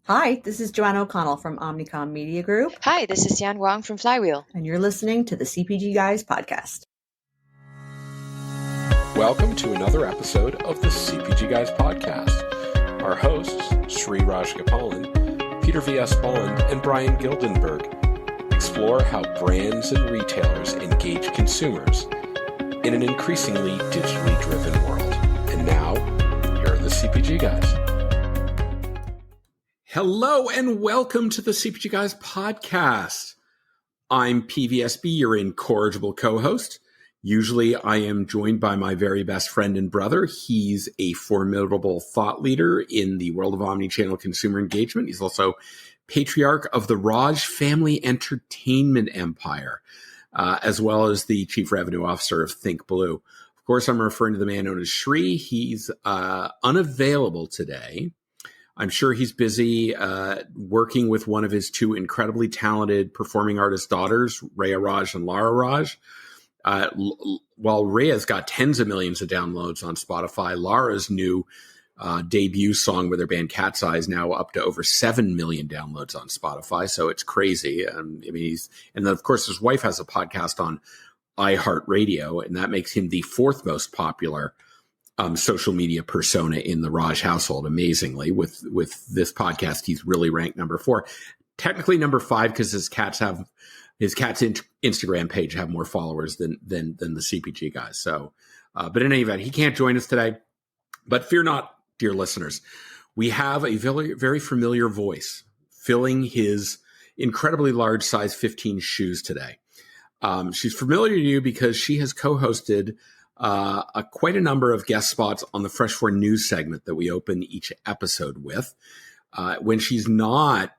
Hi, this is Joanna O'Connell from Omnicom Media Group. Hi, this is Xian Wang from Flywheel. And you're listening to the CPG Guys podcast. Welcome to another episode of the CPG Guys podcast. Our hosts, Sri Rajgopalan, Peter V.S. Bond, and Brian Gildenberg explore how brands and retailers engage consumers in an increasingly digitally driven world. And now, here are the CPG Guys. Hello and welcome to the CPG Guys podcast. I'm PVSB, your incorrigible co-host. Usually I am joined by my very best friend and brother. He's a formidable thought leader in the world of omnichannel consumer engagement. He's also patriarch of the Raj family entertainment empire, as well as the chief revenue officer of Think Blue. Of course, I'm referring to the man known as Sri. He's unavailable today. I'm sure he's busy working with one of his two incredibly talented performing artist daughters, Rhea Raj and Lara Raj. While Rhea's got tens of millions of downloads on Spotify, Lara's new debut song with her band Cat's Eye is now up to over 7 million downloads on Spotify. So it's crazy. And then of course his wife has a podcast on iHeartRadio, and that makes him the fourth most popular social media persona in the Raj household. Amazingly, with this podcast, he's really ranked number 4, technically number 5 because his cat's Instagram page have more followers than the CPG Guys. So, but in any event, he can't join us today. But fear not, dear listeners, we have a very, very familiar voice filling his incredibly large size 15 shoes today. She's familiar to you because she has co-hosted quite a number of guest spots on the Fresh 4 News segment that we open each episode with. When she's not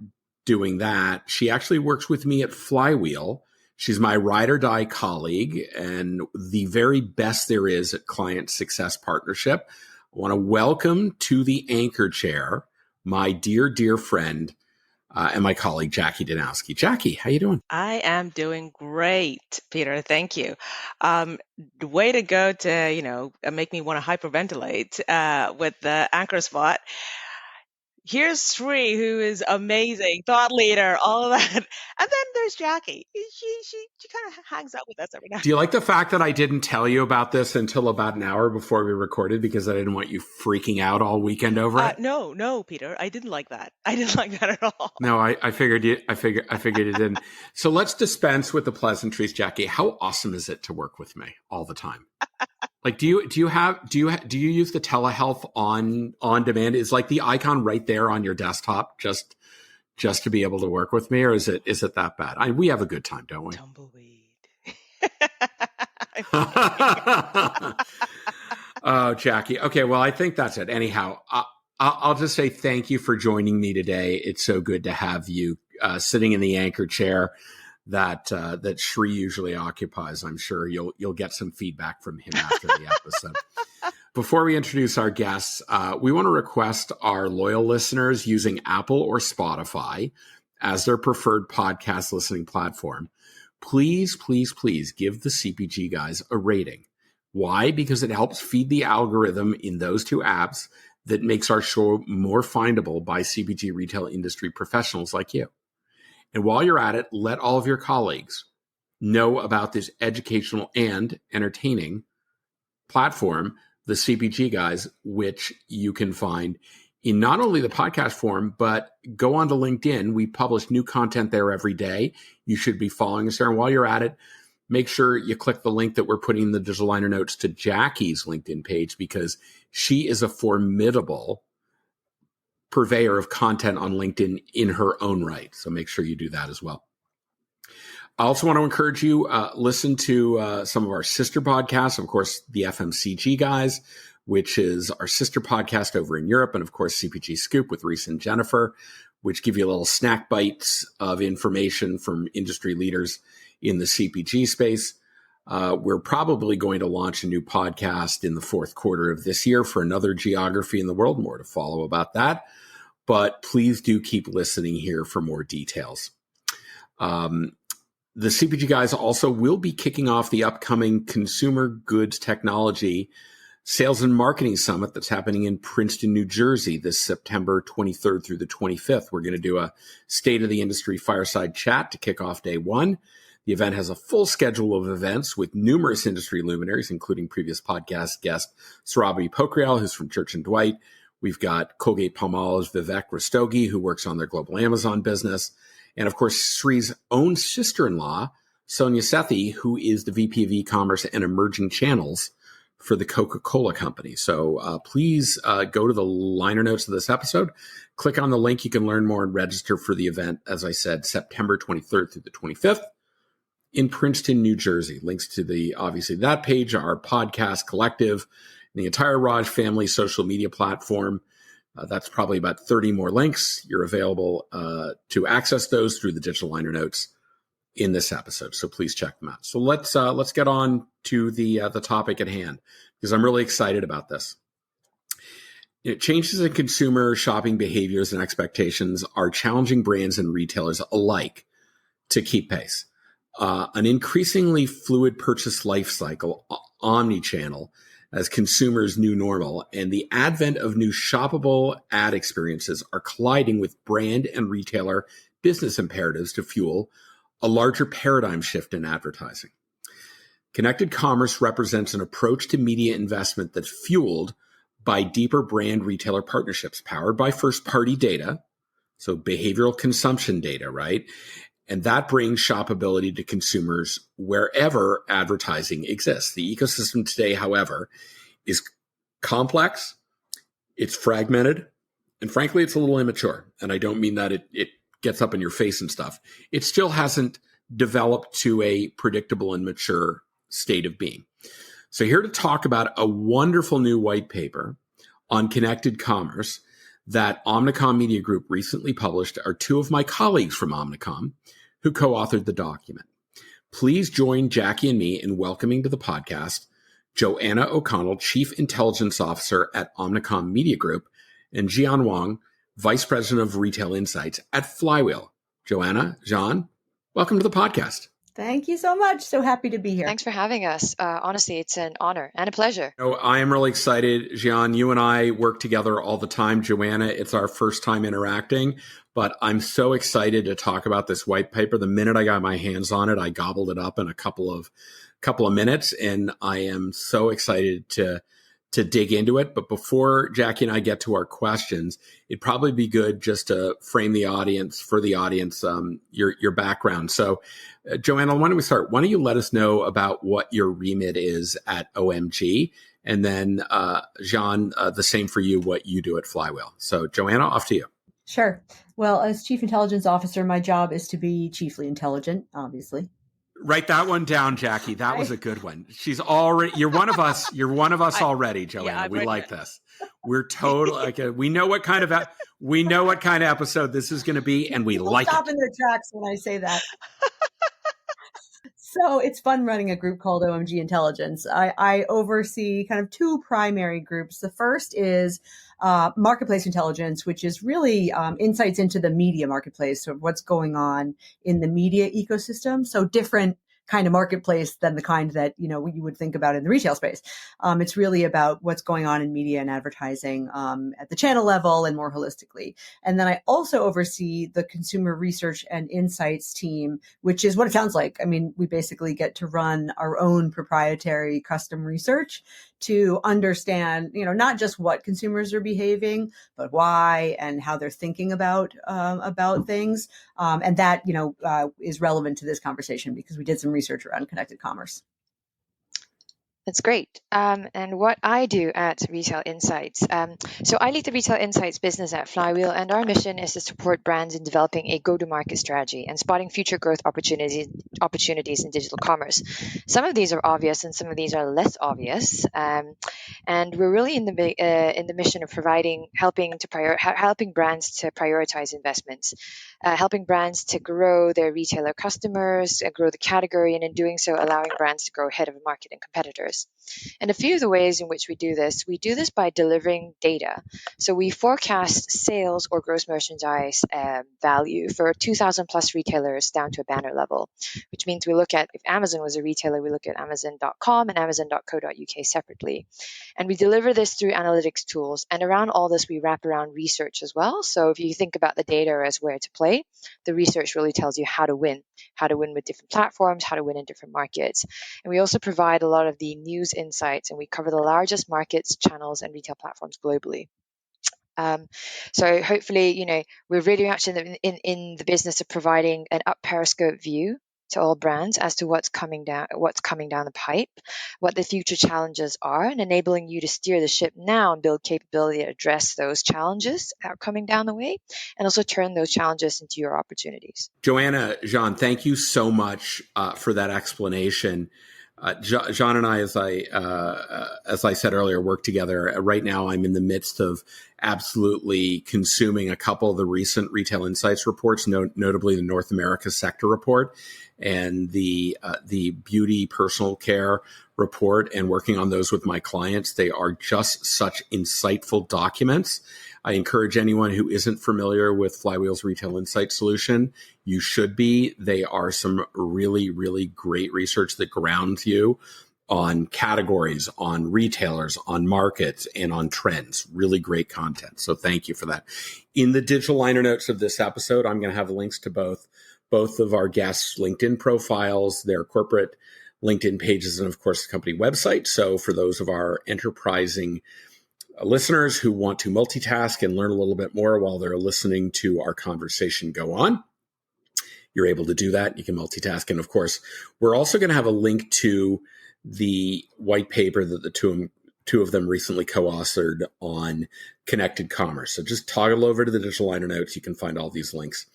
doing that, she actually works with me at Flywheel. She's my ride or die colleague and the very best there is at client success partnership. I want to welcome to the anchor chair my dear, dear friend and my colleague, Jacqui Dynowski. Jacqui, how you doing? I am doing great, Peter. Thank you. Way to go to, make me want to hyperventilate with the anchor spot. Here's Sri, who is amazing, thought leader, all of that. And then there's Jacqui. She kind of hangs out with us every now and then. Do you like the fact that I didn't tell you about this until about an hour before we recorded because I didn't want you freaking out all weekend over it? No, Peter, I didn't like that. I didn't like that at all. No, I figured you didn't. So let's dispense with the pleasantries, Jacqui. How awesome is it to work with me all the time? Like, do you use the telehealth on demand? Is like the icon right there on your desktop just to be able to work with me, or is it that bad? We have a good time, don't we? Tumbleweed. Oh, Jacqui. Okay, well, I think that's it. Anyhow, I'll just say thank you for joining me today. It's so good to have you sitting in the anchor chair that Sri usually occupies. I'm sure you'll get some feedback from him after the episode. Before we introduce our guests, we want to request our loyal listeners using Apple or Spotify as their preferred podcast listening platform. Please, please, please give the CPG Guys a rating. Why? Because it helps feed the algorithm in those two apps that makes our show more findable by CPG retail industry professionals like you. And while you're at it, let all of your colleagues know about this educational and entertaining platform, the CPG Guys, which you can find in not only the podcast form, but go on to LinkedIn. We publish new content there every day. You should be following us there. And while you're at it, make sure you click the link that we're putting in the digital liner notes to Jacqui's LinkedIn page, because she is a formidable purveyor of content on LinkedIn in her own right. So make sure you do that as well. I also want to encourage you, listen to some of our sister podcasts. Of course, the FMCG Guys, which is our sister podcast over in Europe. And of course, CPG Scoop with Reese and Jennifer, which give you little snack bites of information from industry leaders in the CPG space. We're probably going to launch a new podcast in the fourth quarter of this year for another geography in the world. More to follow about that. But please do keep listening here for more details. The CPG Guys also will be kicking off the upcoming Consumer Goods Technology Sales and Marketing Summit that's happening in Princeton, New Jersey this September 23rd through the 25th. We're going to do a State of the Industry fireside chat to kick off day one. The event has a full schedule of events with numerous industry luminaries, including previous podcast guest Surabhi Pokhriyal, who's from Church and Dwight. We've got Colgate-Palmolive's Vivek Rastogi, who works on their global Amazon business. And of course, Sri's own sister-in-law, Sonia Sethi, who is the VP of e-commerce and emerging channels for the Coca-Cola company. So please go to the liner notes of this episode, click on the link. You can learn more and register for the event. As I said, September 23rd through the 25th in Princeton, New Jersey. Links to obviously that page, our podcast collective, the entire Raj family social media platform. That's probably about 30 more links. You're available to access those through the digital liner notes in this episode. So please check them out. So let's get on to the topic at hand, because I'm really excited about this. Changes in consumer shopping behaviors and expectations are challenging brands and retailers alike to keep pace. An increasingly fluid purchase life cycle, omnichannel, as consumers' new normal, and the advent of new shoppable ad experiences are colliding with brand and retailer business imperatives to fuel a larger paradigm shift in advertising. Connected commerce represents an approach to media investment that's fueled by deeper brand retailer partnerships powered by first-party data, so behavioral consumption data, right? And that brings shoppability to consumers wherever advertising exists. The ecosystem today, however, is complex, it's fragmented, and frankly, it's a little immature. And I don't mean that it gets up in your face and stuff. It still hasn't developed to a predictable and mature state of being. So here to talk about a wonderful new white paper on connected commerce that Omnicom Media Group recently published are two of my colleagues from Omnicom who co-authored the document. Please join Jacqui and me in welcoming to the podcast Joanna O'Connell, Chief Intelligence Officer at Omnicom Media Group, and Xian Wang, Vice President of Retail Insights at Flywheel. Joanna Xian, welcome to the podcast. Thank you so much. So happy to be here. Thanks for having us. Honestly, it's an honor and a pleasure. I am really excited. Xian, you and I work together all the time. Joanna, it's our first time interacting, but I'm so excited to talk about this white paper. The minute I got my hands on it, I gobbled it up in a couple of minutes, and I am so excited to dig into it. But before Jacqui and I get to our questions, it'd probably be good just to frame the audience, your background. So, Joanna, why don't we start? Why don't you let us know about what your remit is at OMG? And then, Xian, the same for you, what you do at Flywheel. So, Joanna, off to you. Sure. Well, as Chief Intelligence Officer, my job is to be chiefly intelligent, obviously. Write that one down, Jacqui. That was a good one. You're one of us. You're one of us already, Joanna. Yeah, we like this. We're totally we know what kind of episode this is going to be, and we People like stop it. in their tracks when I say that. So it's fun running a group called OMG Intelligence. I oversee kind of two primary groups. The first is marketplace intelligence, which is really insights into the media marketplace, so what's going on in the media ecosystem. So different kind of marketplace than the kind that, you would think about in the retail space. It's really about what's going on in media and advertising at the channel level and more holistically. And then I also oversee the consumer research and insights team, which is what it sounds like. I mean, we basically get to run our own proprietary custom research to understand, not just what consumers are behaving, but why and how they're thinking about things. And that, is relevant to this conversation because we did some research around connected commerce. That's great. And what I do at Retail Insights. So I lead the Retail Insights business at Flywheel, and our mission is to support brands in developing a go-to-market strategy and spotting future growth opportunities in digital commerce. Some of these are obvious, and some of these are less obvious. And we're really in the mission of helping brands to prioritize investments, helping brands to grow their retailer customers, grow the category, and in doing so, allowing brands to grow ahead of the market and competitors. customers. And a few of the ways in which we do this by delivering data. So we forecast sales or gross merchandise value for 2,000 plus retailers down to a banner level, which means we look at, if Amazon was a retailer, we look at Amazon.com and Amazon.co.uk separately. And we deliver this through analytics tools. And around all this, we wrap around research as well. So if you think about the data as where to play, the research really tells you how to win with different platforms, how to win in different markets. And we also provide a lot of the news insights, and we cover the largest markets, channels, and retail platforms globally. So hopefully, we're really much in the business of providing an up periscope view to all brands as to what's coming down the pipe, what the future challenges are, and enabling you to steer the ship now and build capability to address those challenges that are coming down the way, and also turn those challenges into your opportunities. Joanna Xian, thank you so much for that explanation. Jean and I, as I said earlier, work together. Right now, I'm in the midst of absolutely consuming a couple of the recent Retail Insights reports, notably the North America sector report and the beauty personal care report, and working on those with my clients. They are just such insightful documents. I encourage anyone who isn't familiar with Flywheel's Retail Insight solution, you should be. They are some really, really great research that grounds you on categories, on retailers, on markets, and on trends. Really great content. So thank you for that. In the digital liner notes of this episode, I'm going to have links to both of our guests' LinkedIn profiles, their corporate LinkedIn pages, and of course the company website. So for those of our enterprising listeners who want to multitask and learn a little bit more while they're listening to our conversation go on, you're able to do that. You can multitask. And of course, we're also going to have a link to the white paper that the two of them recently co-authored on connected commerce. So just toggle over to the digital liner notes. You can find all these links.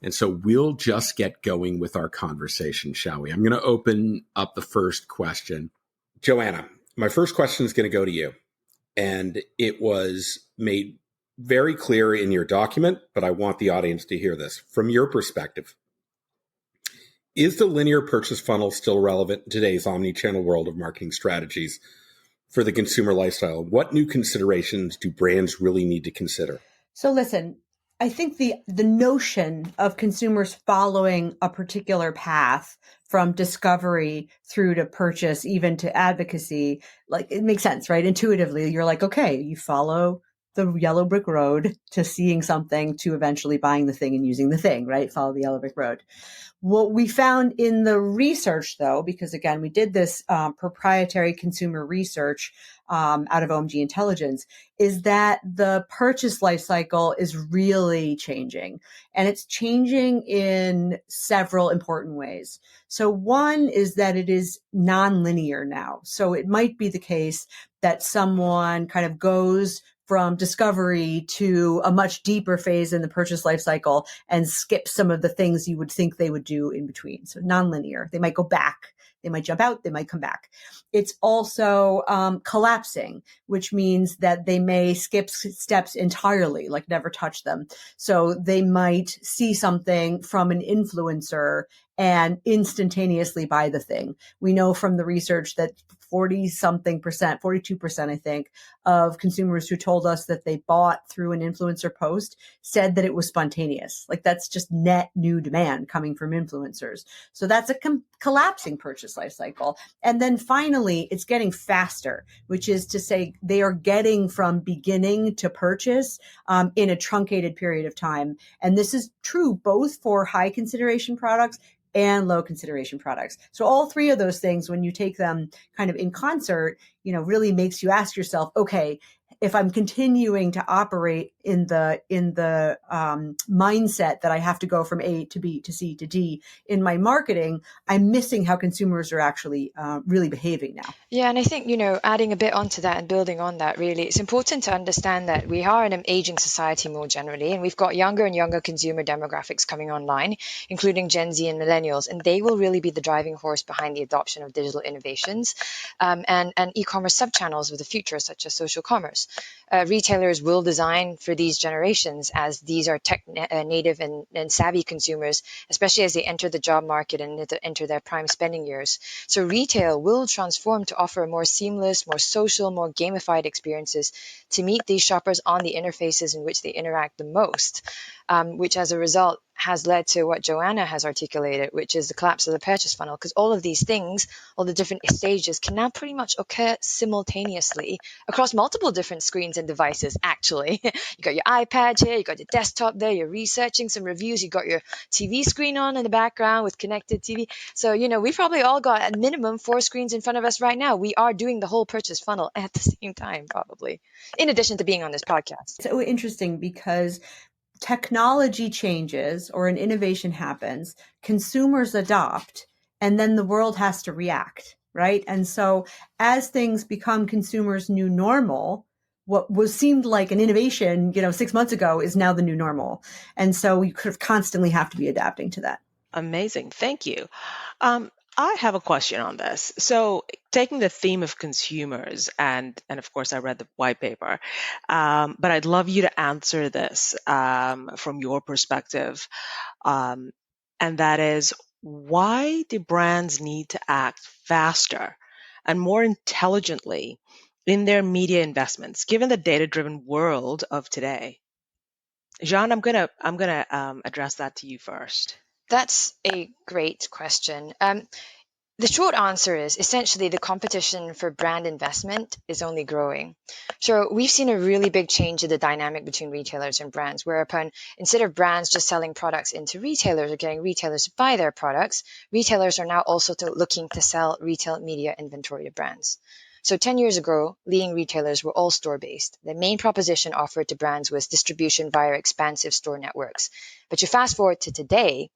And so we'll just get going with our conversation, shall we? I'm going to open up the first question. Joanna, my first question is going to go to you. And it was made very clear in your document, but I want the audience to hear this. From your perspective, is the linear purchase funnel still relevant in today's omnichannel world of marketing strategies for the consumer lifestyle? What new considerations do brands really need to consider? So listen, I think the notion of consumers following a particular path from discovery through to purchase, even to advocacy, like it makes sense, right? Intuitively, you're like, okay, you follow the yellow brick road to seeing something to eventually buying the thing and using the thing, right? Follow the yellow brick road. What we found in the research, though, because again, we did this proprietary consumer research out of OMG Intelligence, is that the purchase life cycle is really changing. And it's changing in several important ways. So one is that it is nonlinear now. So it might be the case that someone kind of goes from discovery to a much deeper phase in the purchase life cycle and skip some of the things you would think they would do in between. So nonlinear. They might go back. They might jump out. They might come back. It's also collapsing, which means that they may skip steps entirely, like never touch them. So they might see something from an influencer and instantaneously buy the thing. We know from the research that 42%, I think, of consumers who told us that they bought through an influencer post said that it was spontaneous. Like that's just net new demand coming from influencers. So that's a collapsing purchase life cycle. And then finally, it's getting faster, which is to say they are getting from beginning to purchase in a truncated period of time. And this is true both for high consideration products and low consideration products. So all three of those things, when you take them kind of in concert, really makes you ask yourself, okay, if I'm continuing to operate in the mindset that I have to go from A to B to C to D in my marketing, I'm missing how consumers are actually really behaving now. Yeah, and I think, adding a bit onto that and building on that, really, it's important to understand that we are in an aging society more generally, and we've got younger and younger consumer demographics coming online, including Gen Z and millennials, and they will really be the driving horse behind the adoption of digital innovations and e-commerce subchannels of the future, such as social commerce. Retailers will design for for these generations, as these are tech native and savvy consumers, especially as they enter the job market and enter their prime spending years. So retail will transform to offer more seamless, more social, more gamified experiences to meet these shoppers on the interfaces in which they interact the most, which as a result has led to what Joanna has articulated, which is the collapse of the purchase funnel, because all of these things, all the different stages can now pretty much occur simultaneously across multiple different screens and devices, actually. You got your iPad here, you got your desktop there, you're researching some reviews, you got your TV screen on in the background with connected TV. So, we probably all got at minimum 4 screens in front of us right now. We are doing the whole purchase funnel at the same time, probably, in addition to being on this podcast. So interesting, because technology changes or an innovation happens, consumers adopt, and then the world has to react, right? And so as things become consumers' new normal, what seemed like an innovation, 6 months ago is now the new normal. And so we could constantly have to be adapting to that. Amazing. Thank you. I have a question on this. So taking the theme of consumers, and of course I read the white paper, but I'd love you to answer this from your perspective. And that is, why do brands need to act faster and more intelligently in their media investments, given the data-driven world of today? Xian, I'm gonna address that to you first. That's a great question. The short answer is essentially the competition for brand investment is only growing. So we've seen a really big change in the dynamic between retailers and brands, whereupon instead of brands just selling products into retailers or getting retailers to buy their products, retailers are now also looking to sell retail media inventory to brands. So 10 years ago, leading retailers were all store-based. The main proposition offered to brands was distribution via expansive store networks. But you fast forward to today,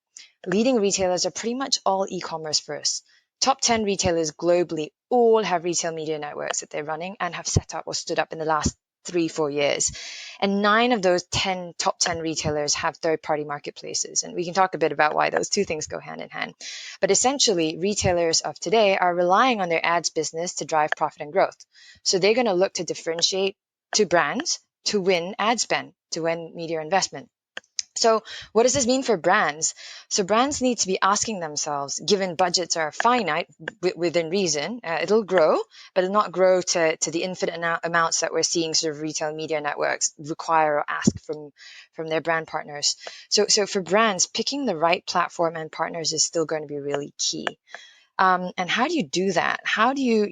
leading retailers are pretty much all e-commerce first. Top 10 retailers globally all have retail media networks that they're running and have set up or stood up in the last 3-4 years. And 9 of those top 10 retailers have third-party marketplaces. And we can talk a bit about why those two things go hand in hand. But essentially, retailers of today are relying on their ads business to drive profit and growth. So they're going to look to differentiate to brands to win ad spend, to win media investment. So what does this mean for brands? So brands need to be asking themselves, given budgets are finite within reason, it'll grow, but it'll not grow to the infinite amounts that we're seeing sort of retail media networks require or ask from their brand partners. So for brands, picking the right platform and partners is still going to be really key. And how do you do that? How do you,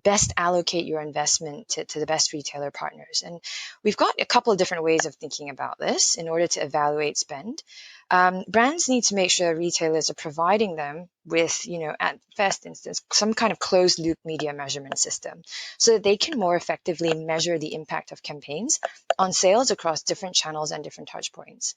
best allocate your investment to the best retailer partners? And we've got a couple of different ways of thinking about this in order to evaluate spend. Brands need to make sure retailers are providing them with, at first instance, some kind of closed loop media measurement system so that they can more effectively measure the impact of campaigns on sales across different channels and different touch points.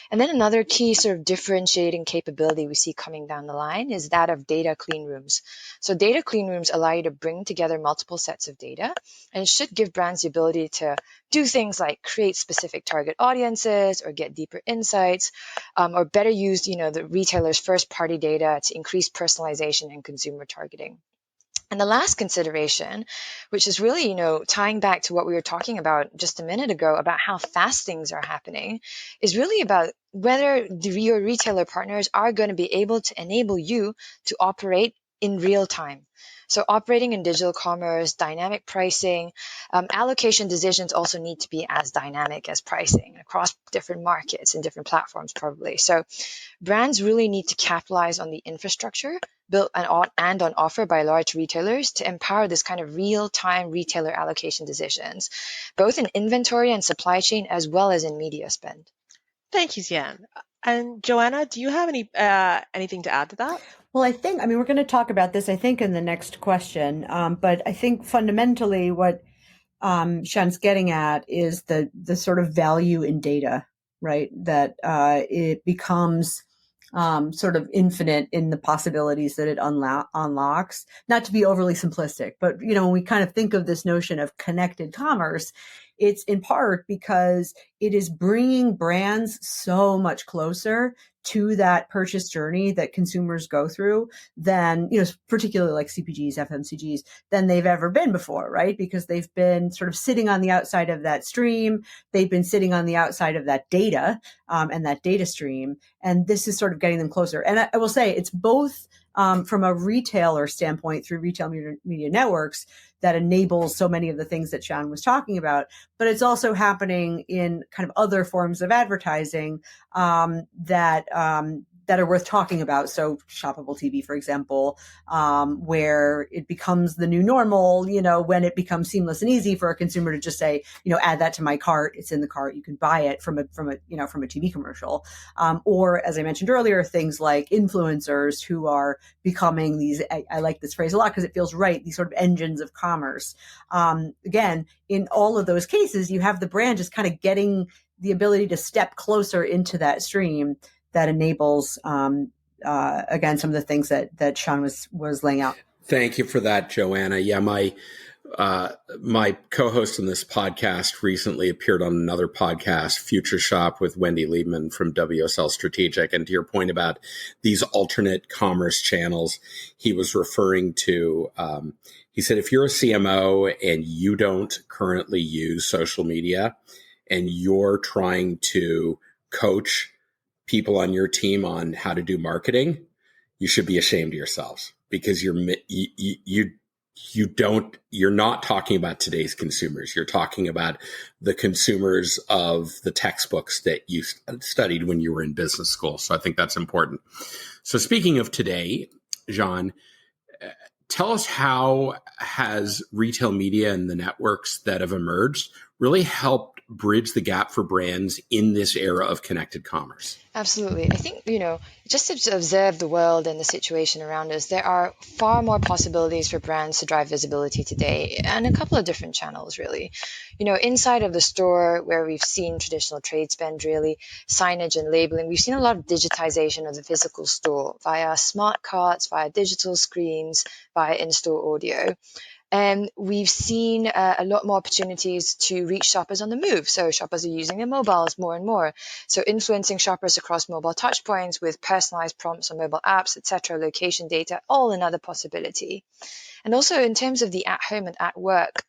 And then another key sort of differentiating capability we see coming down the line is that of data clean rooms. So data clean rooms allow you to bring together multiple sets of data, and it should give brands the ability to do things like create specific target audiences or get deeper insights, or better use, the retailer's first party data to increase personalization and consumer targeting. And the last consideration, which is really, tying back to what we were talking about just a minute ago about how fast things are happening, is really about whether your retailer partners are going to be able to enable you to operate in real time. So operating in digital commerce, dynamic pricing, allocation decisions also need to be as dynamic as pricing across different markets and different platforms probably. So brands really need to capitalize on the infrastructure built and on offer by large retailers to empower this kind of real-time retailer allocation decisions, both in inventory and supply chain as well as in media spend. Thank you, Xian. And Joanna, do you have anything to add to that? Well, we're going to talk about this, I think, in the next question. But I think fundamentally what Xian's getting at is the sort of value in data, right? That it becomes sort of infinite in the possibilities that it unlocks. Not to be overly simplistic, but, when we kind of think of this notion of connected commerce, it's in part because it is bringing brands so much closer to that purchase journey that consumers go through than, particularly like CPGs, FMCGs, than they've ever been before, right? Because they've been sort of sitting on the outside of that stream. They've been sitting on the outside of that data and that data stream. And this is sort of getting them closer. And I will say it's both from a retailer standpoint through retail media networks that enables so many of the things that Xian was talking about, but it's also happening in kind of other forms of advertising that are worth talking about. So shoppable TV, for example, where it becomes the new normal, when it becomes seamless and easy for a consumer to just say, add that to my cart. It's in the cart. You can buy it from a TV commercial. Or as I mentioned earlier, things like influencers who are becoming these, I like this phrase a lot because it feels right, these sort of engines of commerce. Again, in all of those cases, you have the brand just kind of getting the ability to step closer into that stream that enables, again, some of the things that Xian was laying out. Thank you for that, Joanna. Yeah, my co-host on this podcast recently appeared on another podcast, Future Shop, with Wendy Liebman from WSL Strategic. And to your point about these alternate commerce channels, he was referring to, he said, if you're a CMO and you don't currently use social media and you're trying to coach people on your team on how to do marketing, you should be ashamed of yourselves because you're not talking about today's consumers. You're talking about the consumers of the textbooks that you studied when you were in business school. So I think that's important. So speaking of today, Xian, tell us, how has retail media and the networks that have emerged really helped bridge the gap for brands in this era of connected commerce? Absolutely. I think, just to observe the world and the situation around us, there are far more possibilities for brands to drive visibility today, and a couple of different channels, really. Inside of the store, where we've seen traditional trade spend, really, signage and labeling, we've seen a lot of digitization of the physical store via smart carts, via digital screens, via in-store audio. And we've seen a lot more opportunities to reach shoppers on the move. So shoppers are using their mobiles more and more. So influencing shoppers across mobile touchpoints with personalized prompts on mobile apps, etc., location data, all another possibility. And also in terms of the at-home and at-work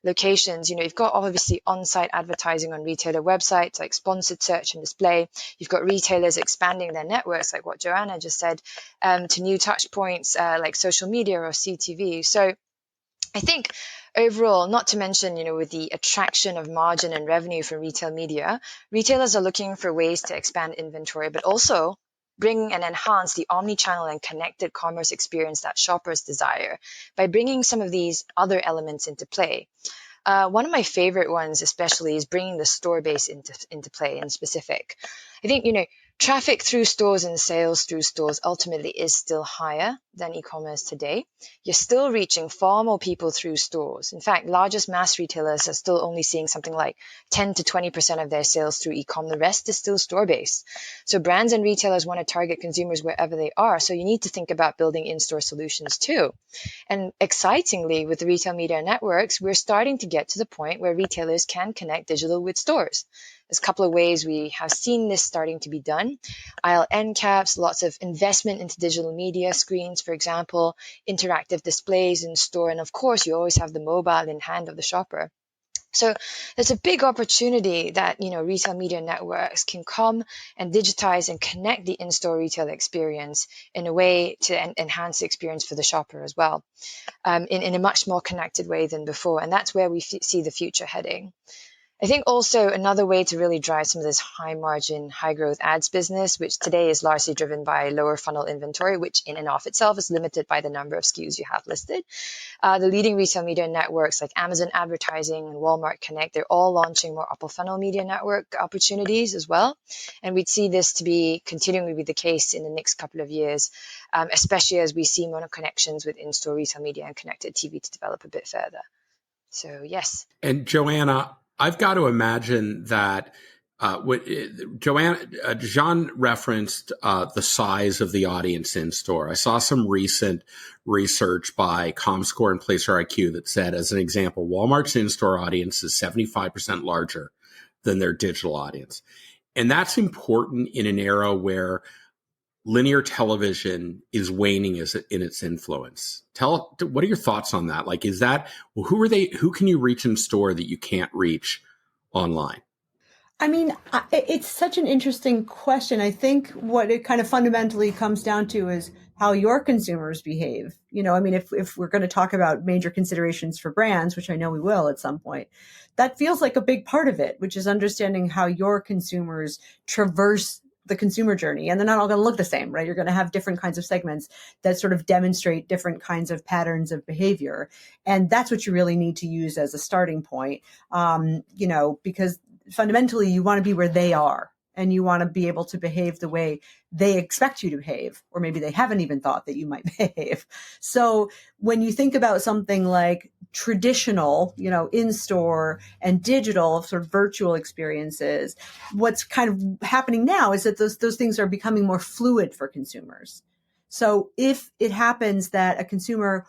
locations, you've got obviously on-site advertising on retailer websites like sponsored search and display. You've got retailers expanding their networks, like what Joanna just said, to new touch points like social media or CTV. So I think overall, not to mention, with the attraction of margin and revenue from retail media, retailers are looking for ways to expand inventory, but also bring and enhance the omnichannel and connected commerce experience that shoppers desire by bringing some of these other elements into play. One of my favorite ones, especially, is bringing the store base into play in specific. I think, traffic through stores and sales through stores ultimately is still higher than e-commerce today. You're still reaching far more people through stores. In fact, largest mass retailers are still only seeing something like 10 to 20% of their sales through e-com. The rest is still store-based. So brands and retailers want to target consumers wherever they are. So you need to think about building in-store solutions too. And excitingly, with the retail media networks, we're starting to get to the point where retailers can connect digital with stores. There's a couple of ways we have seen this starting to be done. Aisle end caps, lots of investment into digital media screens, for example, interactive displays in store. And of course, you always have the mobile in hand of the shopper. So there's a big opportunity that, retail media networks can come and digitize and connect the in-store retail experience in a way to enhance the experience for the shopper as well, in a much more connected way than before. And that's where we see the future heading. I think also another way to really drive some of this high margin, high growth ads business, which today is largely driven by lower funnel inventory, which in and of itself is limited by the number of SKUs you have listed. The leading retail media networks like Amazon Advertising and Walmart Connect, they're all launching more upper funnel media network opportunities as well. And we'd see this to be continuing to be the case in the next couple of years, especially as we see mono connections with in-store retail media and connected TV to develop a bit further. So yes. And Joanna, I've got to imagine that Xian referenced the size of the audience in store. I saw some recent research by ComScore and Placer IQ that said, as an example, Walmart's in-store audience is 75% larger than their digital audience. And that's important in an era where linear television is waning in its influence. What are your thoughts on that? Like, is that, well, who can you reach in store that you can't reach online? I mean, it's such an interesting question. I think what it kind of fundamentally comes down to is how your consumers behave. I mean, if we're going to talk about major considerations for brands, which I know we will at some point, that feels like a big part of it, which is understanding how your consumers traverse the consumer journey. And they're not all going to look the same, right? You're going to have different kinds of segments that sort of demonstrate different kinds of patterns of behavior. And that's what you really need to use as a starting point, because fundamentally you want to be where they are, and you want to be able to behave the way they expect you to behave, or maybe they haven't even thought that you might behave. So when you think about something like traditional, in-store and digital sort of virtual experiences, what's kind of happening now is that those things are becoming more fluid for consumers. So if it happens that a consumer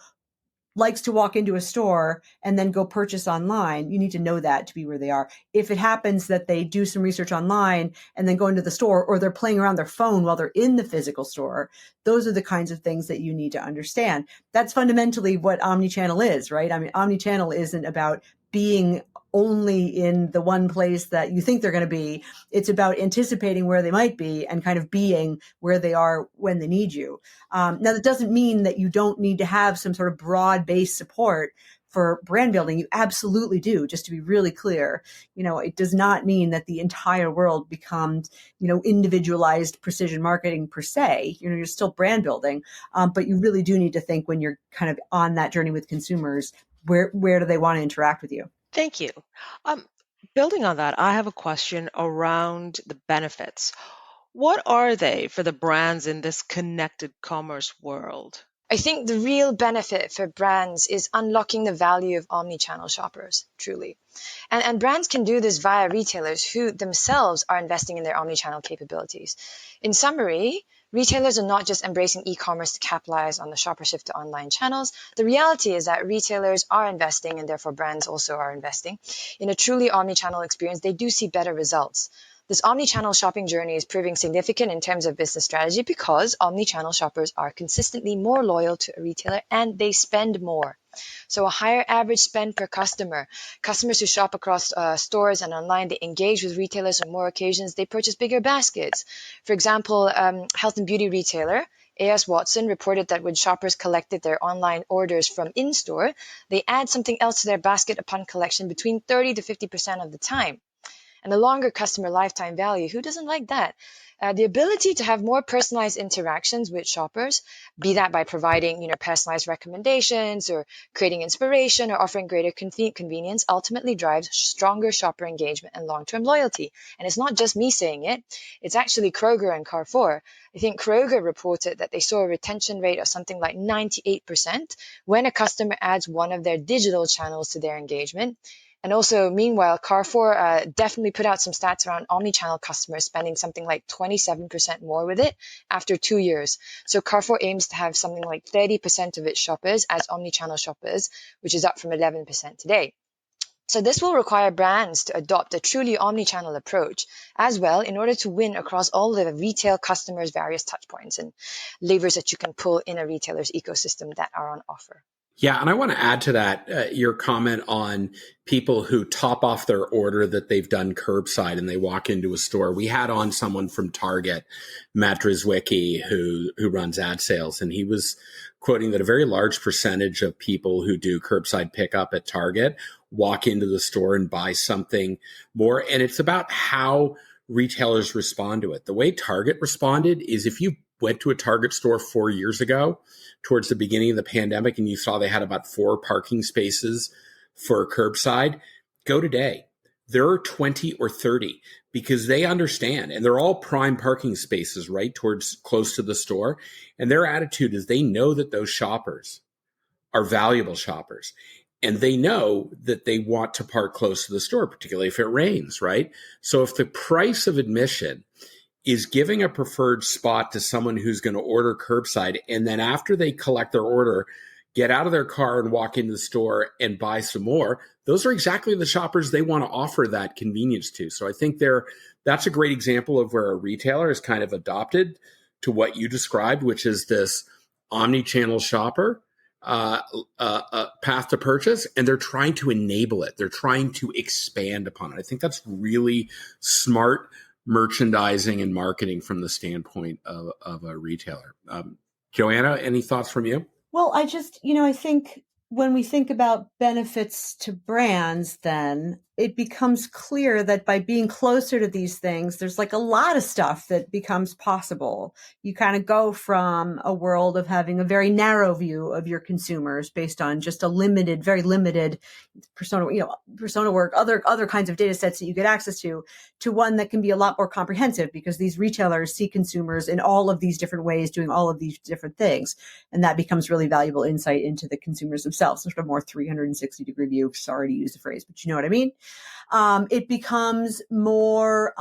likes to walk into a store and then go purchase online, you need to know that to be where they are. If it happens that they do some research online and then go into the store, or they're playing around their phone while they're in the physical store, those are the kinds of things that you need to understand. That's fundamentally what omnichannel is, right? I mean, omnichannel isn't about being only in the one place that you think they're going to be. It's about anticipating where they might be and kind of being where they are when they need you. Now, that doesn't mean that you don't need to have some sort of broad-based support for brand building. You absolutely do, just to be really clear. It does not mean that the entire world becomes, individualized precision marketing per se. You're still brand building, but you really do need to think when you're kind of on that journey with consumers, where do they want to interact with you? Thank you. Building on that, I have a question around the benefits. What are they for the brands in this connected commerce world? I think the real benefit for brands is unlocking the value of omnichannel shoppers, truly. And brands can do this via retailers who themselves are investing in their omnichannel capabilities. In summary, retailers are not just embracing e-commerce to capitalize on the shopper shift to online channels. The reality is that retailers are investing, and therefore brands also are investing, in a truly omnichannel experience. They do see better results. This omnichannel shopping journey is proving significant in terms of business strategy because omnichannel shoppers are consistently more loyal to a retailer and they spend more. So a higher average spend per customer. Customers who shop across stores and online, they engage with retailers on more occasions. They purchase bigger baskets. For example, health and beauty retailer A.S. Watson reported that when shoppers collected their online orders from in-store, they add something else to their basket upon collection between 30 to 50% of the time. And a longer customer lifetime value. Who doesn't like that? The ability to have more personalized interactions with shoppers, be that by providing personalized recommendations or creating inspiration or offering greater convenience, ultimately drives stronger shopper engagement and long-term loyalty. And it's not just me saying it. It's actually Kroger and Carrefour. I think Kroger reported that they saw a retention rate of something like 98% when a customer adds one of their digital channels to their engagement. And also, meanwhile, Carrefour definitely put out some stats around omnichannel customers spending something like 27% more with it after 2 years. So Carrefour aims to have something like 30% of its shoppers as omnichannel shoppers, which is up from 11% today. So this will require brands to adopt a truly omnichannel approach as well in order to win across all the retail customers' various touchpoints and levers that you can pull in a retailer's ecosystem that are on offer. Yeah, and I want to add to that your comment on people who top off their order that they've done curbside and they walk into a store. We had on someone from Target, Matt Drzwicki, who runs ad sales, and he was quoting that a very large percentage of people who do curbside pickup at Target walk into the store and buy something more. And it's about how retailers respond to it. The way Target responded is if you went to a Target store 4 years ago, towards the beginning of the pandemic, and you saw they had about 4 parking spaces for curbside, go today. There are 20 or 30 because they understand, and they're all prime parking spaces right towards close to the store. And their attitude is they know that those shoppers are valuable shoppers. And they know that they want to park close to the store, particularly if it rains, right? So if the price of admission is giving a preferred spot to someone who's going to order curbside, and then after they collect their order, get out of their car and walk into the store and buy some more, those are exactly the shoppers they want to offer that convenience to. So I think that's a great example of where a retailer is kind of adopted to what you described, which is this omni-channel shopper path to purchase, and they're trying to enable it. They're trying to expand upon it. I think that's really smart merchandising and marketing from the standpoint of a retailer. Joanna, any thoughts from you? Well, I think when we think about benefits to brands, then it becomes clear that by being closer to these things, there's like a lot of stuff that becomes possible. You kind of go from a world of having a very narrow view of your consumers based on just a limited, very limited persona work, other kinds of data sets that you get access to one that can be a lot more comprehensive, because these retailers see consumers in all of these different ways, doing all of these different things. And that becomes really valuable insight into the consumers themselves. Sort of more 360-degree view. Sorry to use the phrase, but you know what I mean? It becomes more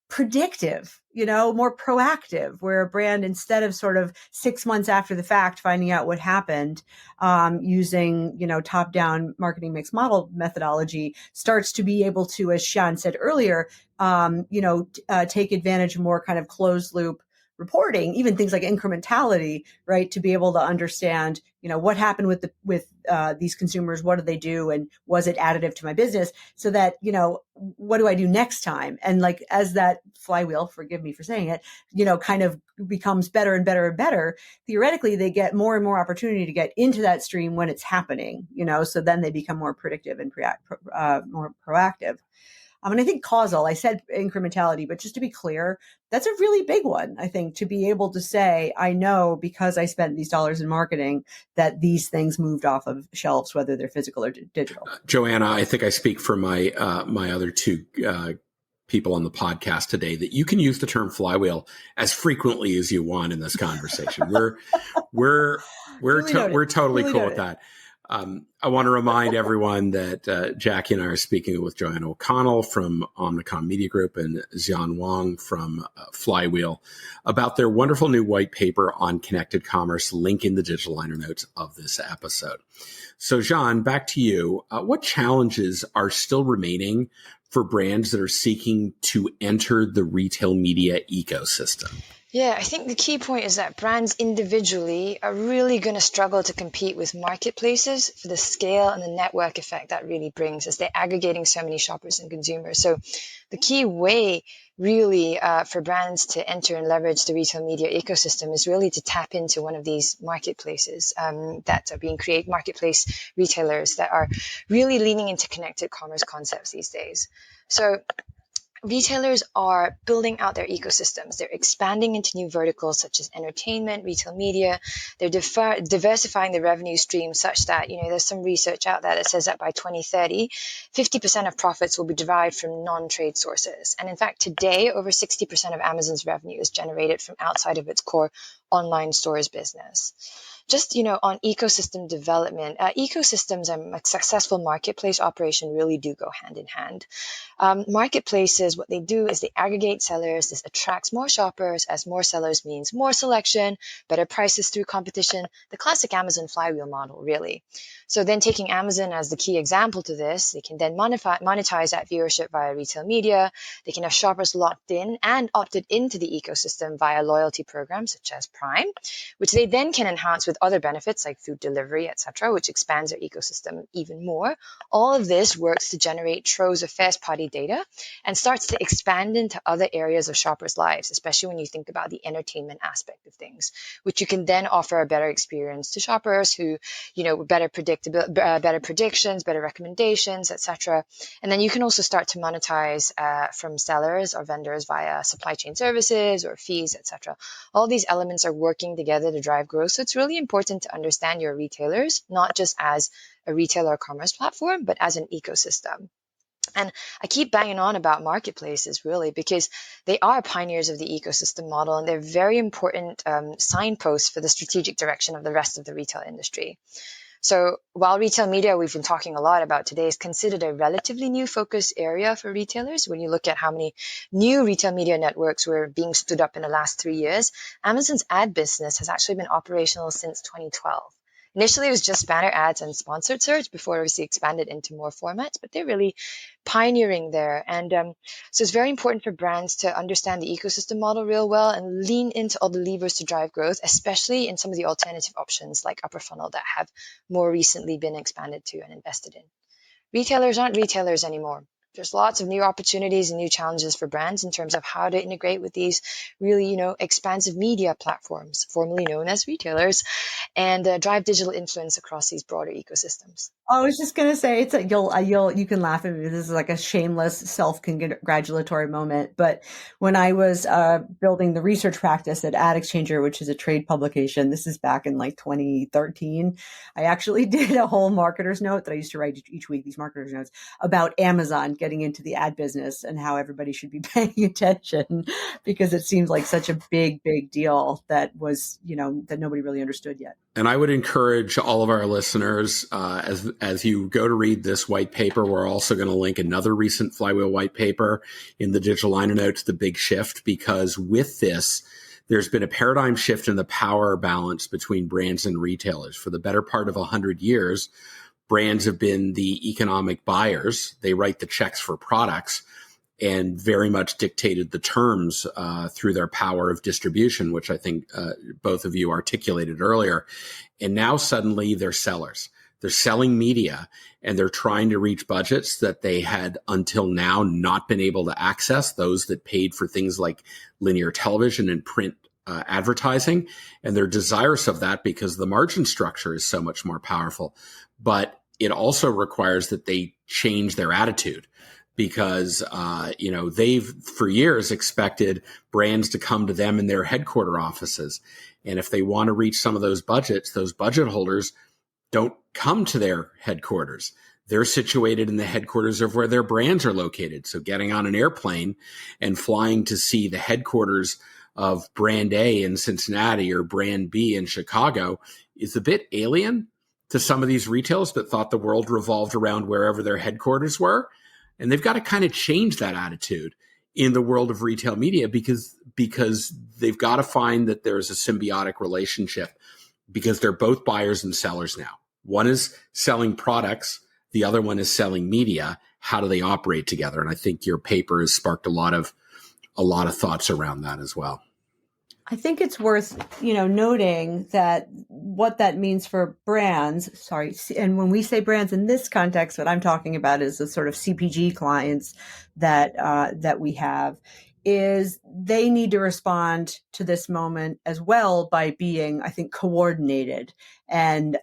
predictive, more proactive, where a brand, instead of sort of 6 months after the fact finding out what happened, using, top-down marketing mix model methodology, starts to be able to, as Xian said earlier, take advantage of more kind of closed loop reporting, even things like incrementality, right? To be able to understand, what happened with these consumers, what did they do, and was it additive to my business? So that, what do I do next time? And like, as that flywheel, forgive me for saying it, kind of becomes better and better and better, theoretically, they get more and more opportunity to get into that stream when it's happening, so then they become more predictive and more proactive. And I think causal, I said incrementality, but just to be clear, that's a really big one, I think, to be able to say, I know because I spent these dollars in marketing that these things moved off of shelves, whether they're physical or digital. Joanna, I think I speak for my other two people on the podcast today that you can use the term flywheel as frequently as you want in this conversation. We're totally cool with that. I want to remind everyone that Jacqui and I are speaking with Joanna O'Connell from Omnicom Media Group and Xian Wang from Flywheel about their wonderful new white paper on connected commerce, link in the digital liner notes of this episode. So, Xian, back to you. What challenges are still remaining for brands that are seeking to enter the retail media ecosystem? Yeah, I think the key point is that brands individually are really going to struggle to compete with marketplaces for the scale and the network effect that really brings, as they're aggregating so many shoppers and consumers. So the key way really for brands to enter and leverage the retail media ecosystem is really to tap into one of these marketplaces that are being created, marketplace retailers that are really leaning into connected commerce concepts these days. So retailers are building out their ecosystems. They're expanding into new verticals such as entertainment, retail media. They're diversifying the revenue stream such that, there's some research out there that says that by 2030, 50% of profits will be derived from non-trade sources. And in fact, today, over 60% of Amazon's revenue is generated from outside of its core online stores business. Just, on ecosystem development, ecosystems and a successful marketplace operation really do go hand in hand. Marketplaces, what they do is they aggregate sellers. This attracts more shoppers, as more sellers means more selection, better prices through competition, the classic Amazon flywheel model, really. So then, taking Amazon as the key example to this, they can then monetize that viewership via retail media. They can have shoppers locked in and opted into the ecosystem via loyalty programs such as Prime, which they then can enhance with other benefits like food delivery, etc., which expands their ecosystem even more. All of this works to generate troves of first-party data and starts to expand into other areas of shoppers' lives, especially when you think about the entertainment aspect of things, which you can then offer a better experience to shoppers who, better predictions, better recommendations, etc. And then you can also start to monetize from sellers or vendors via supply chain services or fees, etc. All these elements are working together to drive growth. So it's really important to understand your retailers, not just as a retail or commerce platform, but as an ecosystem. And I keep banging on about marketplaces, really, because they are pioneers of the ecosystem model, and they're very important signposts for the strategic direction of the rest of the retail industry. So while retail media, we've been talking a lot about today, is considered a relatively new focus area for retailers, when you look at how many new retail media networks were being stood up in the last 3 years, Amazon's ad business has actually been operational since 2012. Initially, it was just banner ads and sponsored search before it was expanded into more formats, but they're really pioneering there. And so it's very important for brands to understand the ecosystem model real well and lean into all the levers to drive growth, especially in some of the alternative options like upper funnel that have more recently been expanded to and invested in. Retailers aren't retailers anymore. There's lots of new opportunities and new challenges for brands in terms of how to integrate with these really, expansive media platforms, formerly known as retailers, and drive digital influence across these broader ecosystems. I was just gonna say you can laugh at me. This is like a shameless self-congratulatory moment. But when I was building the research practice at Ad Exchanger, which is a trade publication, this is back in like 2013, I actually did a whole marketer's note that I used to write each week, these marketer's notes about Amazon getting into the ad business and how everybody should be paying attention because it seems like such a big deal that was, that nobody really understood yet. And I would encourage all of our listeners, as you go to read this white paper, we're also going to link another recent Flywheel white paper in the digital liner notes, The Big Shift, because with this, there's been a paradigm shift in the power balance between brands and retailers. For the better part of 100 years, brands have been the economic buyers. They write the checks for products and very much dictated the terms through their power of distribution, which I think both of you articulated earlier. And now suddenly they're sellers. They're selling media and they're trying to reach budgets that they had until now not been able to access, those that paid for things like linear television and print advertising. And they're desirous of that because the margin structure is so much more powerful. But it also requires that they change their attitude. Because, they've for years expected brands to come to them in their headquarter offices. And if they want to reach some of those budgets, those budget holders don't come to their headquarters. They're situated in the headquarters of where their brands are located. So getting on an airplane and flying to see the headquarters of brand A in Cincinnati or brand B in Chicago is a bit alien to some of these retailers that thought the world revolved around wherever their headquarters were. And they've got to kind of change that attitude in the world of retail media because they've got to find that there's a symbiotic relationship because they're both buyers and sellers now. One is selling products. The other one is selling media. How do they operate together? And I think your paper has sparked a lot of thoughts around that as well. I think it's worth, noting that what that means for brands, and when we say brands in this context, what I'm talking about is the sort of CPG clients that we have, is they need to respond to this moment as well by being, I think, coordinated and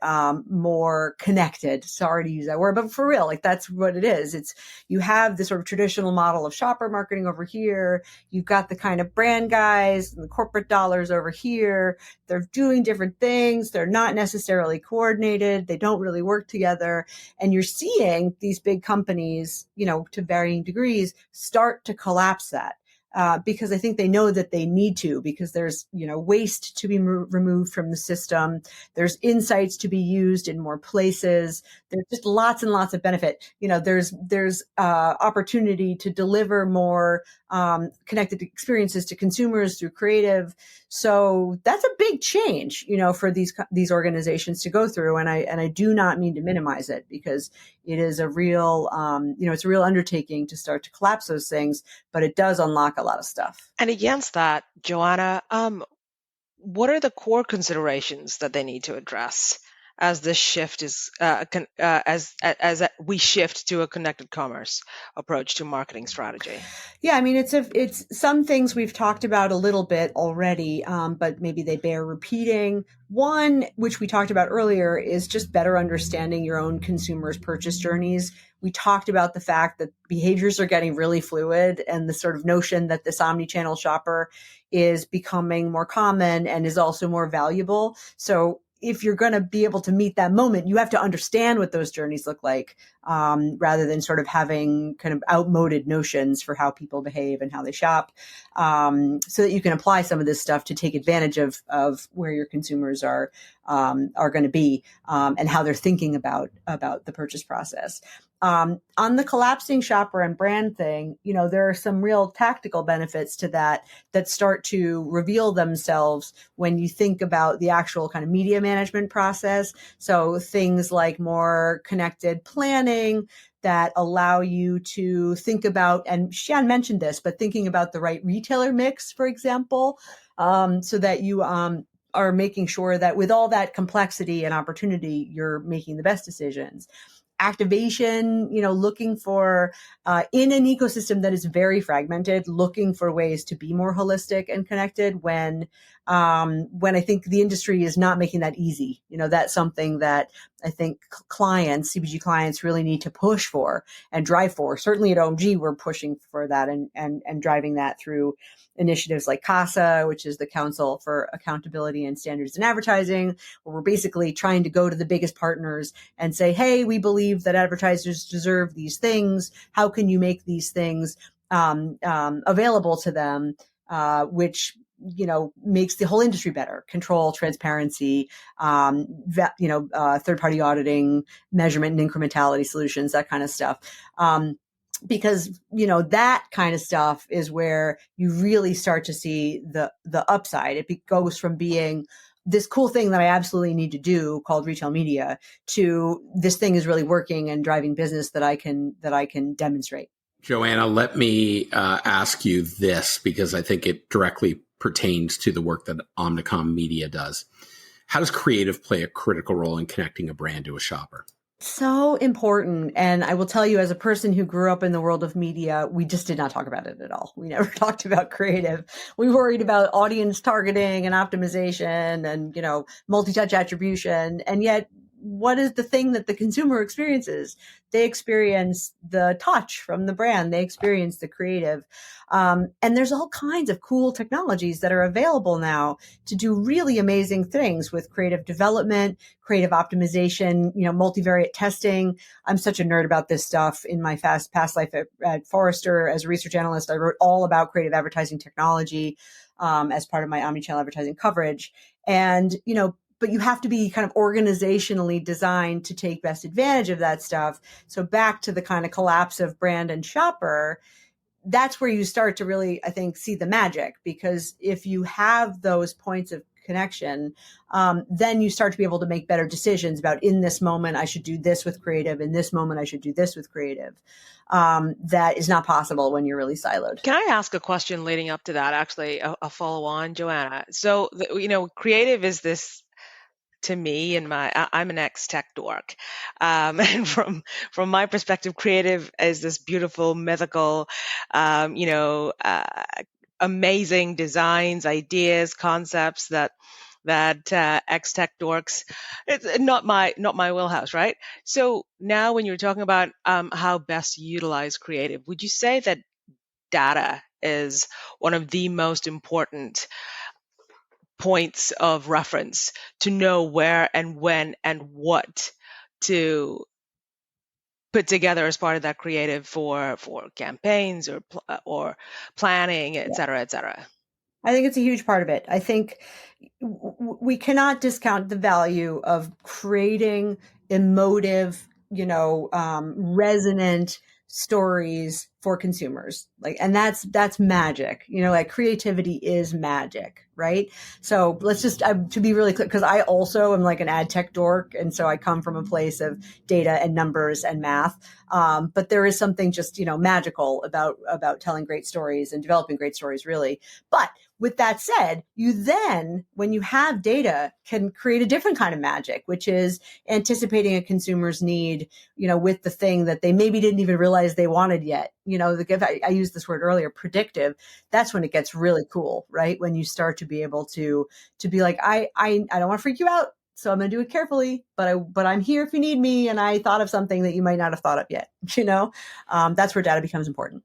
more connected. Sorry to use that word, but for real, like that's what it is. It's you have the sort of traditional model of shopper marketing over here. You've got the kind of brand guys and the corporate dollars over here. They're doing different things. They're not necessarily coordinated. They don't really work together. And you're seeing these big companies, to varying degrees, start to collapse that. Because I think they know that they need to, because there's, waste to be removed from the system. There's insights to be used in more places. There's just lots and lots of benefit. There's opportunity to deliver more connected experiences to consumers through creative. So that's a big change, for these organizations to go through. And I do not mean to minimize it because it is a real, it's a real undertaking to start to collapse those things, but it does unlock a lot of stuff. And against that, Joanna, what are the core considerations that they need to address as this shift is as we shift to a connected commerce approach to marketing strategy? Yeah, I mean, it's some things we've talked about a little bit already, but maybe they bear repeating. One, which we talked about earlier, is just better understanding your own consumers' purchase journeys. We talked about the fact that behaviors are getting really fluid and the sort of notion that this omnichannel shopper is becoming more common and is also more valuable. So if you're going to be able to meet that moment, you have to understand what those journeys look like, rather than sort of having kind of outmoded notions for how people behave and how they shop, so that you can apply some of this stuff to take advantage of where your consumers are going to be, and how they're thinking about the purchase process. On the collapsing shopper and brand thing, there are some real tactical benefits to that start to reveal themselves when you think about the actual kind of media management process. So things like more connected planning that allow you to think about, and Xian mentioned this, but thinking about the right retailer mix, for example, so that you are making sure that with all that complexity and opportunity, you're making the best decisions. Activation, looking for in an ecosystem that is very fragmented, looking for ways to be more holistic and connected when I think the industry is not making that easy. That's something that I think CPG clients really need to push for and drive for. Certainly at OMG, we're pushing for that and driving that through initiatives like CASA, which is the Council for Accountability and Standards in Advertising, where we're basically trying to go to the biggest partners and say, hey, we believe that advertisers deserve these things. How can you make these things available to them, which makes the whole industry better? Control, transparency, third-party auditing, measurement and incrementality solutions, that kind of stuff. Because, that kind of stuff is where you really start to see the upside. It goes from being this cool thing that I absolutely need to do called retail media to this thing is really working and driving business that I can demonstrate. Joanna, let me ask you this, because I think it directly pertains to the work that Omnicom Media does. How does creative play a critical role in connecting a brand to a shopper? So important. And I will tell you, as a person who grew up in the world of media, we just did not talk about it at all. We never talked about creative. We worried about audience targeting and optimization and, multi-touch attribution. And yet, what is the thing that the consumer experiences? They experience the touch from the brand. They experience the creative. And there's all kinds of cool technologies that are available now to do really amazing things with creative development, creative optimization, multivariate testing. I'm such a nerd about this stuff. In my past life at Forrester as a research analyst, I wrote all about creative advertising technology as part of my omnichannel advertising coverage. And, but you have to be kind of organizationally designed to take best advantage of that stuff. So back to the kind of collapse of brand and shopper, that's where you start to really, I think, see the magic, because if you have those points of connection, then you start to be able to make better decisions about, in this moment, I should do this with creative. In this moment, I should do this with creative. That is not possible when you're really siloed. Can I ask a question leading up to that? Actually, a follow on, Joanna. So, creative is this, to me, I'm an ex-tech dork, and from my perspective, creative is this beautiful, mythical, amazing designs, ideas, concepts that ex-tech dorks, it's not my wheelhouse, right? So now, when you're talking about how best to utilize creative, would you say that data is one of the most important points of reference to know where and when and what to put together as part of that creative for campaigns or planning, et cetera, et cetera? I think it's a huge part of it. I think we cannot discount the value of creating emotive, resonant stories for consumers. And that's magic. Creativity is magic, right? So let's just, to be really clear, because I also am like an ad tech dork. And so I come from a place of data and numbers and math. But there is something just, magical about telling great stories and developing great stories, really. But with that said, you then, when you have data, can create a different kind of magic, which is anticipating a consumer's need, with the thing that they maybe didn't even realize they wanted yet. I used this word earlier, predictive. That's when it gets really cool, right? When you start to be able to be like, I don't want to freak you out, so I'm going to do it carefully, but I'm here if you need me. And I thought of something that you might not have thought of yet. That's where data becomes important.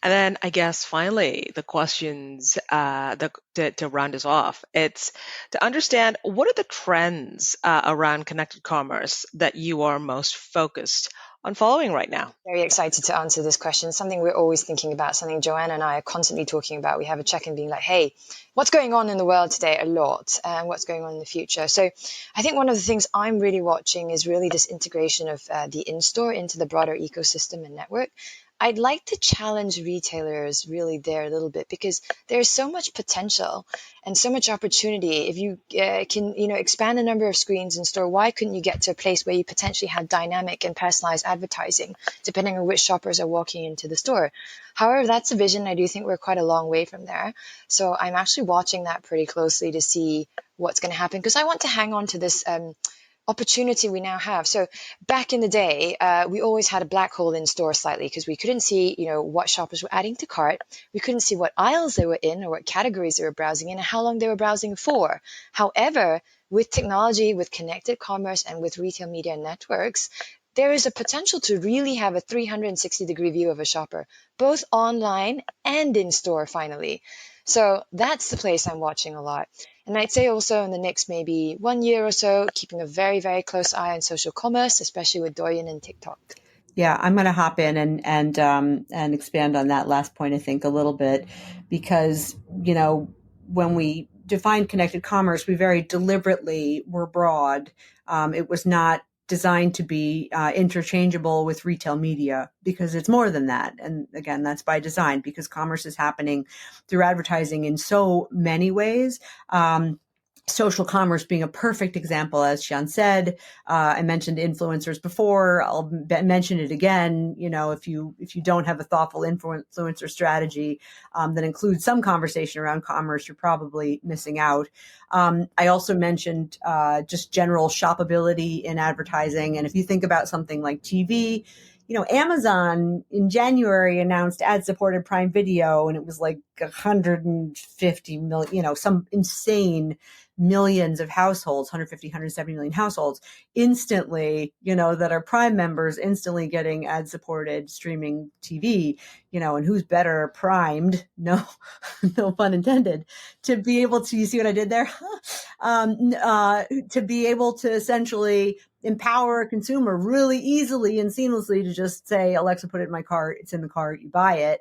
And then I guess finally, the questions to round us off, it's to understand, what are the trends around connected commerce that you are most focused following right now? Very excited to answer this question. Something we're always thinking about, something Joanna and I are constantly talking about. We have a check-in being like, hey, what's going on in the world today? A lot. And what's going on in the future? So I think one of the things I'm really watching is really this integration of the in-store into the broader ecosystem and network. I'd like to challenge retailers really there a little bit, because there's so much potential and so much opportunity. If you can, expand the number of screens in store, why couldn't you get to a place where you potentially have dynamic and personalized advertising, depending on which shoppers are walking into the store? However, that's a vision. I do think we're quite a long way from there. So I'm actually watching that pretty closely to see what's going to happen, because I want to hang on to this opportunity we now have. So back in the day, we always had a black hole in store slightly, because we couldn't see, what shoppers were adding to cart. We couldn't see what aisles they were in or what categories they were browsing in and how long they were browsing for. However, with technology, with connected commerce, and with retail media networks, there is a potential to really have a 360-degree view of a shopper, both online and in store finally. So that's the place I'm watching a lot. And I'd say also in the next maybe 1 year or so, keeping a very, very close eye on social commerce, especially with Douyin and TikTok. Yeah, I'm going to hop in and expand on that last point, I think, a little bit, because, when we defined connected commerce, we very deliberately were broad. It was not designed to be interchangeable with retail media, because it's more than that. And again, that's by design, because commerce is happening through advertising in so many ways. Social commerce being a perfect example, as Xian said. I mentioned influencers before. I'll mention it again. If you don't have a thoughtful influencer strategy that includes some conversation around commerce, you're probably missing out. I also mentioned just general shoppability in advertising. And if you think about something like TV, Amazon in January announced ad-supported Prime Video, and it was like 150 million, some insane millions of households, 150, 170 million households instantly, that are Prime members, instantly getting ad-supported streaming TV, and who's better primed, no pun intended, to be able to, you see what I did there? To be able to essentially empower a consumer really easily and seamlessly to just say, Alexa, put it in my cart. It's in the cart. You buy it.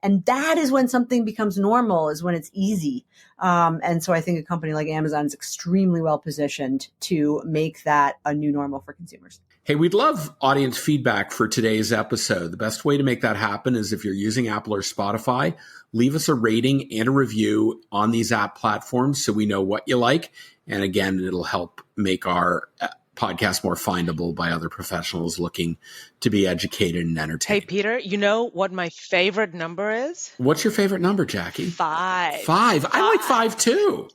And that is when something becomes normal, is when it's easy. And so I think a company like Amazon is extremely well positioned to make that a new normal for consumers. Hey, we'd love audience feedback for today's episode. The best way to make that happen is if you're using Apple or Spotify, leave us a rating and a review on these app platforms so we know what you like. And again, it'll help make our podcast more findable by other professionals looking to be educated and entertained. Hey, Peter, you know what my favorite number is? What's your favorite number, Jacqui? 5. 5. I like 5 too.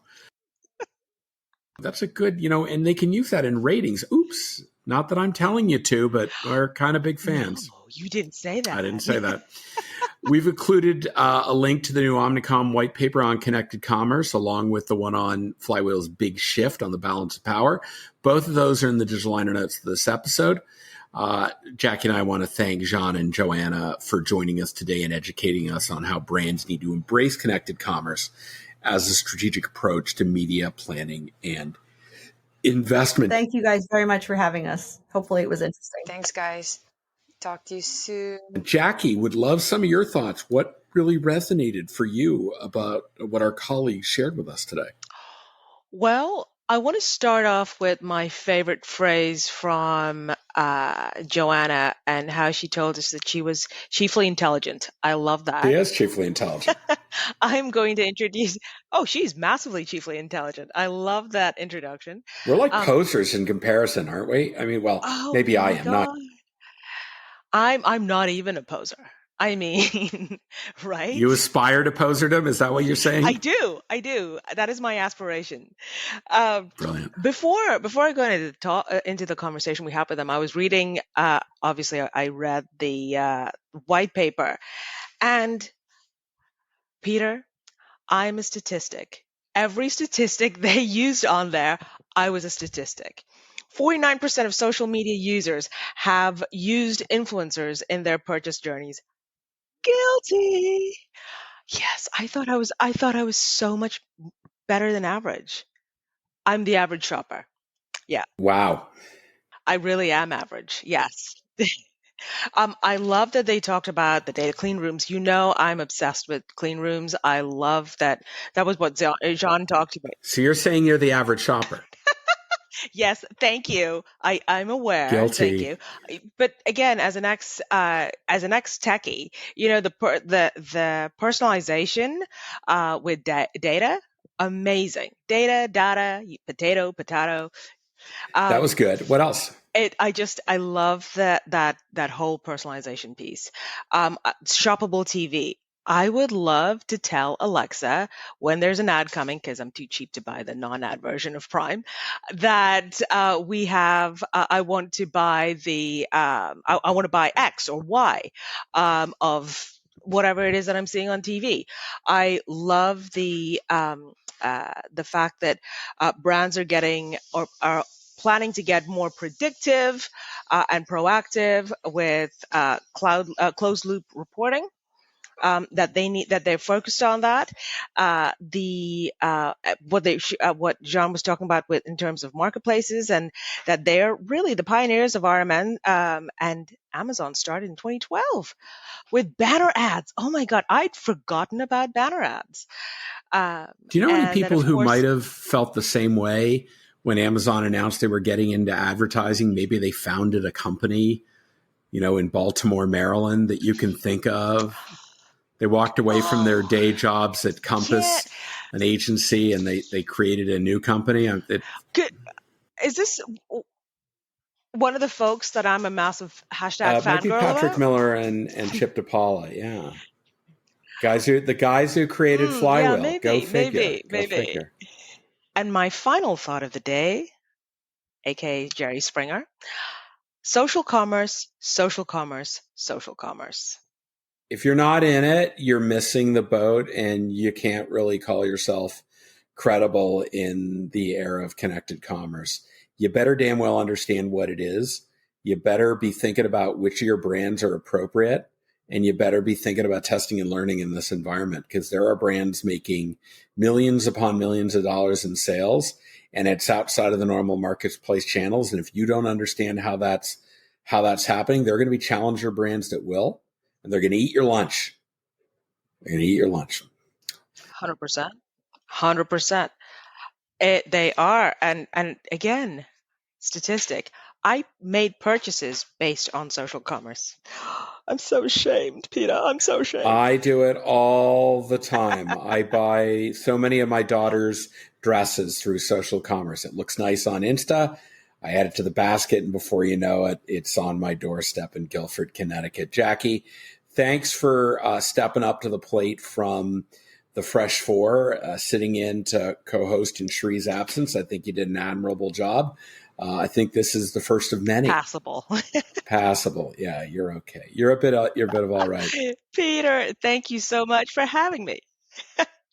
That's a good, and they can use that in ratings. Oops. Not that I'm telling you to, but we're kind of big fans. No, you didn't say that. I didn't say that. We've included a link to the new Omnicom white paper on connected commerce, along with the one on Flywheel's big shift on the balance of power. Both of those are in the digital liner notes of this episode. Jacqui and I want to thank Xian and Joanna for joining us today and educating us on how brands need to embrace connected commerce as a strategic approach to media planning and investment. Thank you guys very much for having us. Hopefully it was interesting. Thanks, guys. Talk to you soon. Jacqui, would love some of your thoughts. What really resonated for you about what our colleagues shared with us today? Well, I want to start off with my favorite phrase from Joanna, and how she told us that she was chiefly intelligent. I love that. She is chiefly intelligent. I'm going to introduce. Oh, she's massively chiefly intelligent. I love that introduction. We're like posers in comparison, aren't we? I mean, well, maybe I am not. I'm not even a poser. I mean, right? You aspire to poserdom? Is that what you're saying? I do. That is my aspiration. Brilliant. Before I go into the conversation we had with them, I was reading. Obviously, I read the white paper, and Peter, I'm a statistic. Every statistic they used on there, I was a statistic. 49% of social media users have used influencers in their purchase journeys. Guilty. Yes, I thought I was so much better than average. I'm the average shopper. Yeah. Wow. I really am average. Yes. I love that they talked about the data clean rooms. I'm obsessed with clean rooms. I love that. That was what Jean talked about. So you're saying you're the average shopper? Yes, thank you. I'm aware. Thank Guilty. you. But again, as an ex techie, the personalization with data, amazing. Data, potato. That was Um, good. What else? I love that whole personalization piece. Shoppable TV. I would love to tell Alexa when there's an ad coming, because I'm too cheap to buy the non-ad version of Prime, that I want to buy I want to buy X or Y of whatever it is that I'm seeing on TV. I love the fact that brands are getting or are planning to get more predictive and proactive with closed loop reporting. That they're focused on that. What Jean was talking about in terms of marketplaces, and that they're really the pioneers of RMN. And Amazon started in 2012 with banner ads. Oh my God, I'd forgotten about banner ads. Do you know any people who might have have felt the same way when Amazon announced they were getting into advertising? Maybe they founded a company, in Baltimore, Maryland, that you can think of. They walked away from their day jobs at Compass, an agency, and they created a new company. Is this one of the folks that I'm a massive hashtag might be fangirl Patrick about? Miller and Chip DiPaula, yeah. The guys who created Flywheel. Yeah, maybe, Go figure. maybe. Go figure. And my final thought of the day, aka Jerry Springer, social commerce, social commerce, social commerce. If you're not in it, you're missing the boat, and you can't really call yourself credible in the era of connected commerce. You better damn well understand what it is. You better be thinking about which of your brands are appropriate, and you better be thinking about testing and learning in this environment, because there are brands making millions upon millions of dollars in sales, and it's outside of the normal marketplace channels. And if you don't understand how that's happening, there are going to be challenger brands that will. And they're going to eat your lunch. They're going to eat your lunch. 100%. 100%. They are. And again, statistic. I made purchases based on social commerce. I'm so ashamed, Peter. I'm so ashamed. I do it all the time. I buy so many of my daughter's dresses through social commerce. It looks nice on Insta. I add it to the basket, and before you know it, it's on my doorstep in Guilford, Connecticut. Jacqui, thanks for stepping up to the plate from the Fresh Four, sitting in to co-host in Shree's absence. I think you did an admirable job. I think this is the first of many. Passable. Passable. Yeah, you're okay. You're a bit of all right. Peter, thank you so much for having me.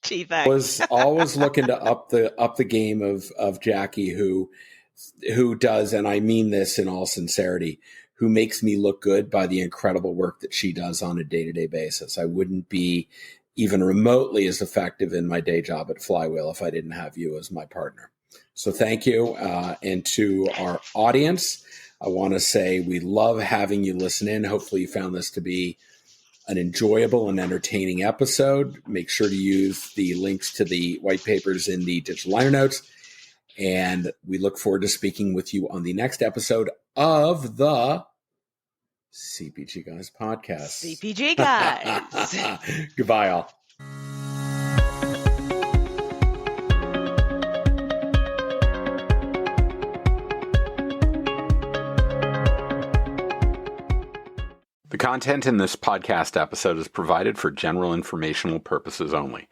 Gee, thanks. I was always looking to up the game of Jacqui, who does, and I mean this in all sincerity, who makes me look good by the incredible work that she does on a day-to-day basis. I wouldn't be even remotely as effective in my day job at Flywheel if I didn't have you as my partner. So thank you. And to our audience, I want to say we love having you listen in. Hopefully you found this to be an enjoyable and entertaining episode. Make sure to use the links to the white papers in the digital liner notes. And we look forward to speaking with you on the next episode of the CPG Guys podcast. CPG Guys. Goodbye, all. The content in this podcast episode is provided for general informational purposes only.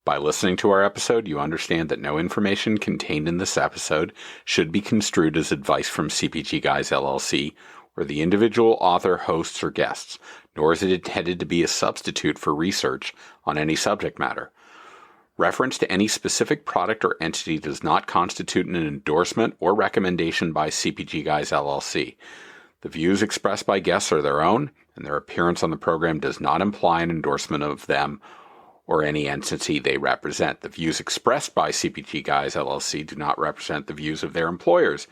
By listening to our episode, you understand that no information contained in this episode should be construed as advice from CPG Guys LLC or the individual author, hosts, or guests, nor is it intended to be a substitute for research on any subject matter. Reference to any specific product or entity does not constitute an endorsement or recommendation by CPG Guys LLC. The views expressed by guests are their own, and their appearance on the program does not imply an endorsement of them or any entity they represent. The views expressed by CPG Guys LLC do not represent the views of their employers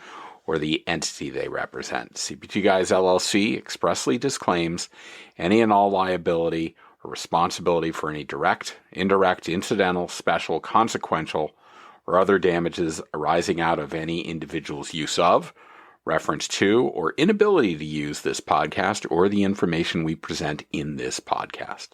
or the entity they represent. CPG Guys LLC expressly disclaims any and all liability or responsibility for any direct, indirect, incidental, special, consequential, or other damages arising out of any individual's use of, reference to, or inability to use this podcast or the information we present in this podcast.